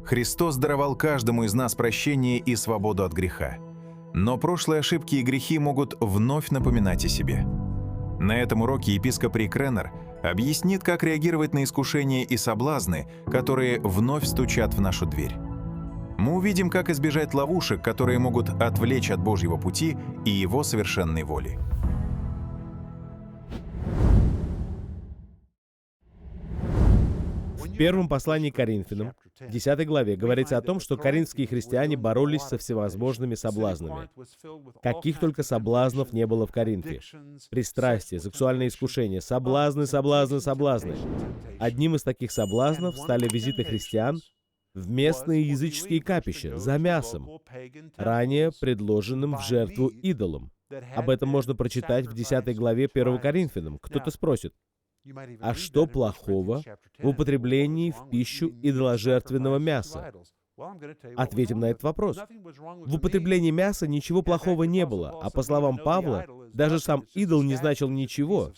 Христос даровал каждому из нас прощение и свободу от греха. Но прошлые ошибки и грехи могут вновь напоминать о себе. На этом уроке епископ Рик Реннер объяснит, как реагировать на искушения и соблазны, которые вновь стучат в нашу дверь. Мы увидим, как избежать ловушек, которые могут отвлечь от Божьего пути и Его совершенной воли. В первом послании к Коринфянам, 10 главе, говорится о том, что коринфские христиане боролись со всевозможными соблазнами. Каких только соблазнов не было в Коринфе. Пристрастия, сексуальные искушения, соблазны. Одним из таких соблазнов стали визиты христиан в местные языческие капища за мясом, ранее предложенным в жертву идолам. Об этом можно прочитать в 10 главе 1 Коринфянам. Кто-то спросит, а что плохого в употреблении в пищу идоложертвенного мяса? Ответим на этот вопрос. В употреблении мяса ничего плохого не было, а по словам Павла, даже сам идол не значил ничего,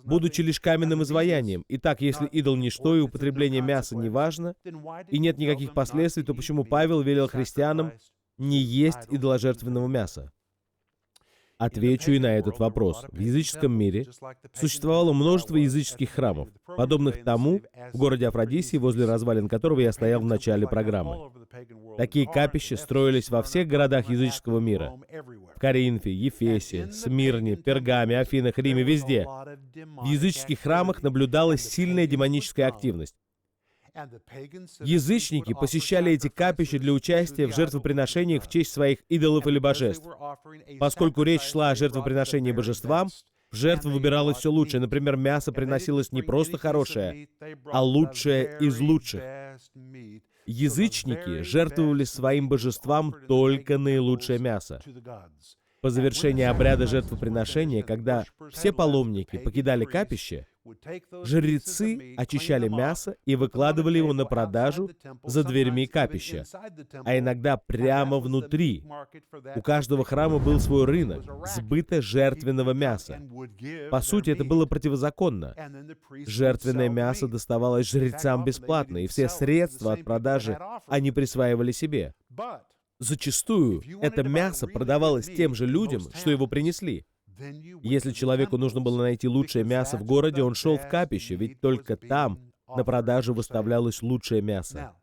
будучи лишь каменным изваянием. Итак, если идол ничто и употребление мяса не важно, и нет никаких последствий, то почему Павел велел христианам не есть идоложертвенного мяса? Отвечу и на этот вопрос. В языческом мире существовало множество языческих храмов, подобных тому в городе Афродисии, возле развалин которого я стоял в начале программы. Такие капища строились во всех городах языческого мира. В Коринфе, Ефесе, Смирне, Пергаме, Афинах, Риме, везде. В языческих храмах наблюдалась сильная демоническая активность. Язычники посещали эти капища для участия в жертвоприношениях в честь своих идолов или божеств. Поскольку речь шла о жертвоприношении божествам, в жертву выбиралось все лучшее. Например, мясо приносилось не просто хорошее, а лучшее из лучших. Язычники жертвовали своим божествам только наилучшее мясо. По завершении обряда жертвоприношения, когда все паломники покидали капище, жрецы очищали мясо и выкладывали его на продажу за дверьми капища, а иногда прямо внутри. У каждого храма был свой рынок сбыта жертвенного мяса. По сути, это было противозаконно. Жертвенное мясо доставалось жрецам бесплатно, и все средства от продажи они присваивали себе. Зачастую это мясо продавалось тем же людям, что его принесли. Если человеку нужно было найти лучшее мясо в городе, он шел в капище, ведь только там на продажу выставлялось лучшее мясо.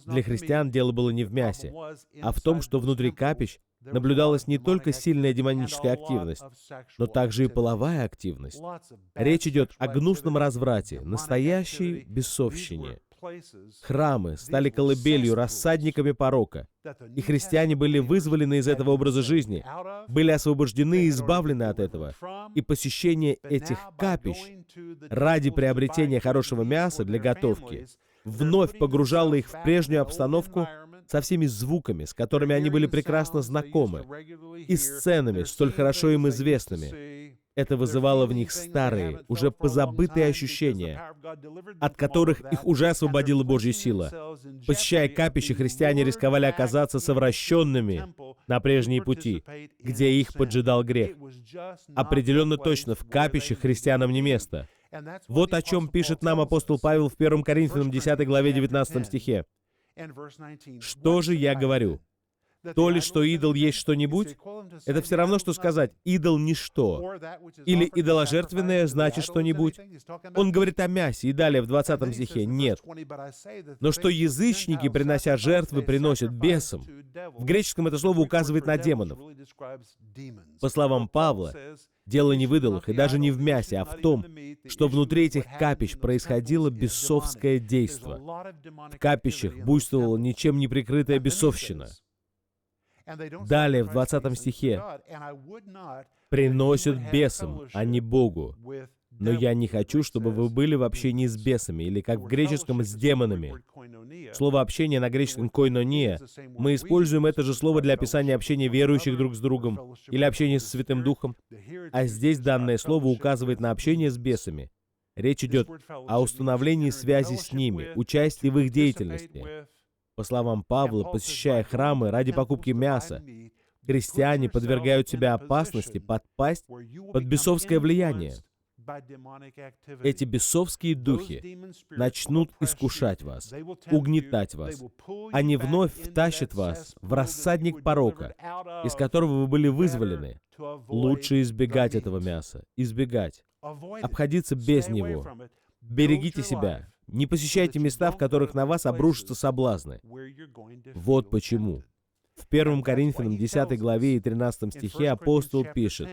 Для христиан дело было не в мясе, а в том, что внутри капищ наблюдалась не только сильная демоническая активность, но также и половая активность. Речь идет о гнусном разврате, настоящей бесовщине. Храмы стали колыбелью, рассадниками порока, и христиане были вызволены из этого образа жизни, были освобождены и избавлены от этого. И посещение этих капищ ради приобретения хорошего мяса для готовки вновь погружало их в прежнюю обстановку со всеми звуками, с которыми они были прекрасно знакомы, и сценами, столь хорошо им известными. Это вызывало в них старые, уже позабытые ощущения, от которых их уже освободила Божья сила. Посещая капища, христиане рисковали оказаться совращенными на прежние пути, где их поджидал грех. Определенно точно, в капищах христианам не место. Вот о чем пишет нам апостол Павел в 1 Коринфянам 10 главе 19 стихе. «Что же я говорю? То ли, что идол есть что-нибудь, это все равно, что сказать «идол — ничто». Или «идоложертвенное» значит что-нибудь. Он говорит о мясе, и далее в 20 стихе «нет». Но что язычники, принося жертвы, приносят бесам, в греческом это слово указывает на демонов. По словам Павла, дело не в идолах и даже не в мясе, а в том, что внутри этих капищ происходило бесовское действо. В капищах буйствовала ничем не прикрытая бесовщина. Далее, в 20 стихе, «приносят бесам, а не Богу. Но я не хочу, чтобы вы были в общении с бесами», или, как в греческом, с демонами. Слово «общение» на греческом «койнония». Мы используем это же слово для описания общения верующих друг с другом или общения с Святым Духом. А здесь данное слово указывает на общение с бесами. Речь идет о установлении связи с ними, участии в их деятельности. По словам Павла, посещая храмы ради покупки мяса, христиане подвергают себя опасности подпасть под бесовское влияние. Эти бесовские духи начнут искушать вас, угнетать вас. Они вновь втащат вас в рассадник порока, из которого вы были вызволены. Лучше избегать этого мяса, избегать, обходиться без него. Берегите себя. Не посещайте места, в которых на вас обрушатся соблазны. Вот почему. В 1 Коринфянам 10 главе и 13 стихе апостол пишет: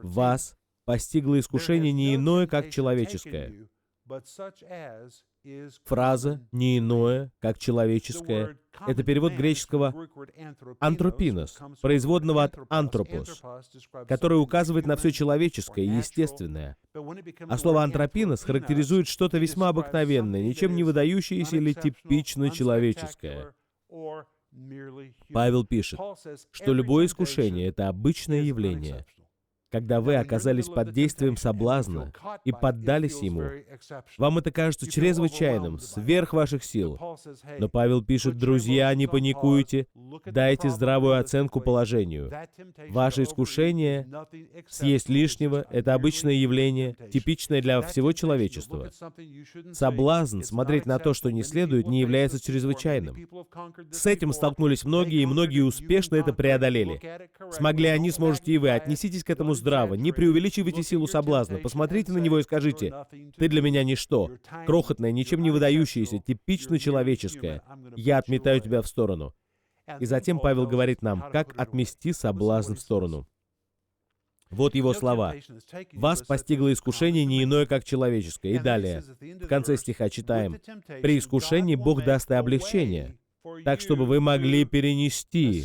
«Вас постигло искушение не иное, как человеческое». Фраза «не иное, как человеческое» — это перевод греческого «антропинос», производного от «антропос», который указывает на все человеческое и естественное. А слово «антропинос» характеризует что-то весьма обыкновенное, ничем не выдающееся или типично человеческое. Павел пишет, что любое искушение — это обычное явление. Когда вы оказались под действием соблазна и поддались ему, вам это кажется чрезвычайным, сверх ваших сил. Но Павел пишет: «Друзья, не паникуйте, дайте здравую оценку положению. Ваше искушение съесть лишнего — это обычное явление, типичное для всего человечества. Соблазн смотреть на то, что не следует, не является чрезвычайным. С этим столкнулись многие, и многие успешно это преодолели. Смогли они, сможете и вы. Отнеситесь к этому здраво, не преувеличивайте силу соблазна, посмотрите на него и скажите: «Ты для меня ничто, крохотное, ничем не выдающееся, типично человеческое. Я отметаю тебя в сторону». И затем Павел говорит нам, как отмести соблазн в сторону. Вот его слова. «Вас постигло искушение не иное, как человеческое». И далее, в конце стиха читаем: «При искушении Бог даст и облегчение, так, чтобы вы могли перенести».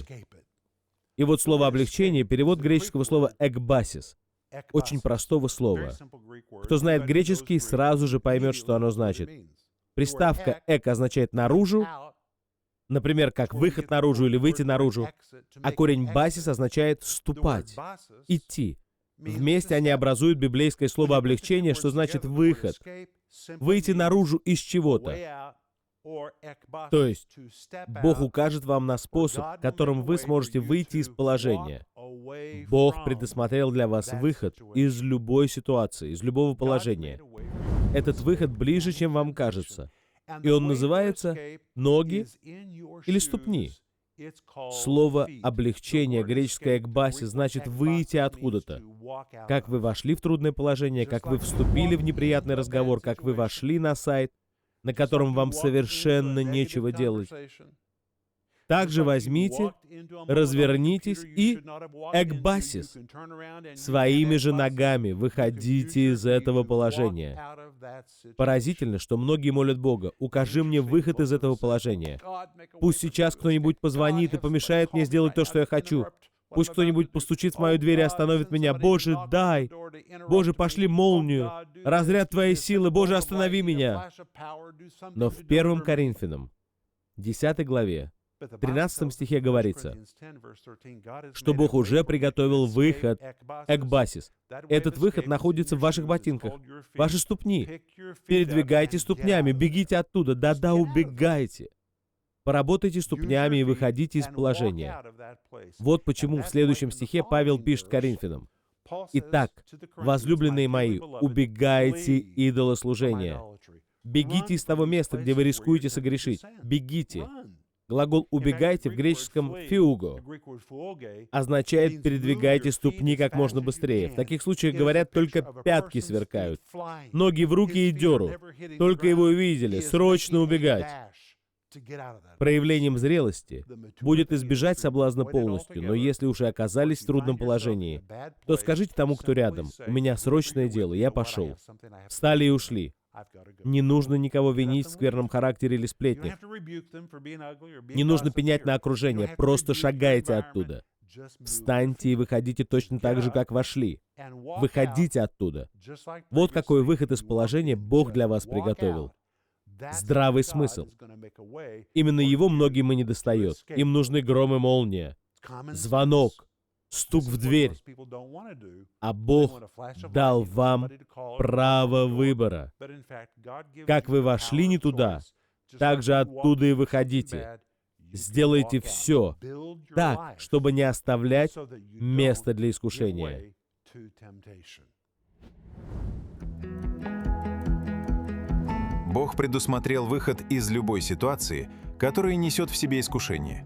И вот слово «облегчение» — перевод греческого слова «экбасис», очень простого слова. Кто знает греческий, сразу же поймет, что оно значит. Приставка «эк» означает «наружу», например, как «выход наружу» или «выйти наружу», а корень «басис» означает «ступать», «идти». Вместе они образуют библейское слово «облегчение», что значит «выход», «выйти наружу из чего-то». То есть Бог укажет вам на способ, которым вы сможете выйти из положения. Бог предусмотрел для вас выход из любой ситуации, из любого положения. Этот выход ближе, чем вам кажется. И он называется «ноги» или «ступни». Слово «облегчение», греческое «экбаси», значит «выйти откуда-то». Как вы вошли в трудное положение, как вы вступили в неприятный разговор, как вы вошли на сайт, на котором вам совершенно нечего делать. Также возьмите, развернитесь и экбасис. Своими же ногами выходите из этого положения. Поразительно, что многие молят Бога: «Укажи мне выход из этого положения. Пусть сейчас кто-нибудь позвонит и помешает мне сделать то, что я хочу. Пусть кто-нибудь постучит в мою дверь и остановит меня. Боже, дай! Боже, пошли молнию! Разряд Твоей силы! Боже, останови меня!» Но в 1 Коринфянам, 10 главе, 13 стихе говорится, что Бог уже приготовил выход, экбасис. Этот выход находится в ваших ботинках, ваши ступни. Передвигайте ступнями, бегите оттуда, да-да, убегайте. Поработайте ступнями и выходите из положения. Вот почему в следующем стихе Павел пишет Коринфянам: «Итак, возлюбленные мои, убегайте идолослужения. Бегите из того места, где вы рискуете согрешить. Бегите». Глагол «убегайте» в греческом «фиуго» означает «передвигайте ступни как можно быстрее». В таких случаях, говорят, только пятки сверкают. Ноги в руки и дёру. Только его увидели. Срочно убегать. Проявлением зрелости будет избежать соблазна полностью, но если уж и оказались в трудном положении, то скажите тому, кто рядом: «У меня срочное дело, я пошел». Встали и ушли. Не нужно никого винить в скверном характере или сплетнях. Не нужно пенять на окружение, просто шагайте оттуда. Встаньте и выходите точно так же, как вошли. Выходите оттуда. Вот какой выход из положения Бог для вас приготовил. Здравый смысл. Именно его многим и недостает. Им нужны гром и молния, звонок, стук в дверь. А Бог дал вам право выбора. Как вы вошли не туда, так же оттуда и выходите. Сделайте все так, чтобы не оставлять места для искушения. Бог предусмотрел выход из любой ситуации, которая несет в себе искушение.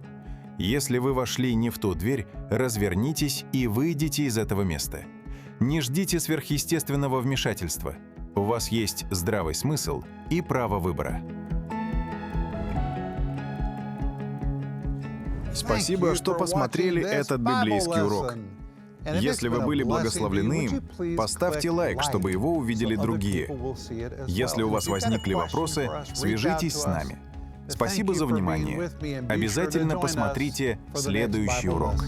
Если вы вошли не в ту дверь, развернитесь и выйдите из этого места. Не ждите сверхъестественного вмешательства. У вас есть здравый смысл и право выбора. Спасибо, что посмотрели этот библейский урок. Если вы были благословлены им, поставьте лайк, чтобы его увидели другие. Если у вас возникли вопросы, свяжитесь с нами. Спасибо за внимание. Обязательно посмотрите следующий урок.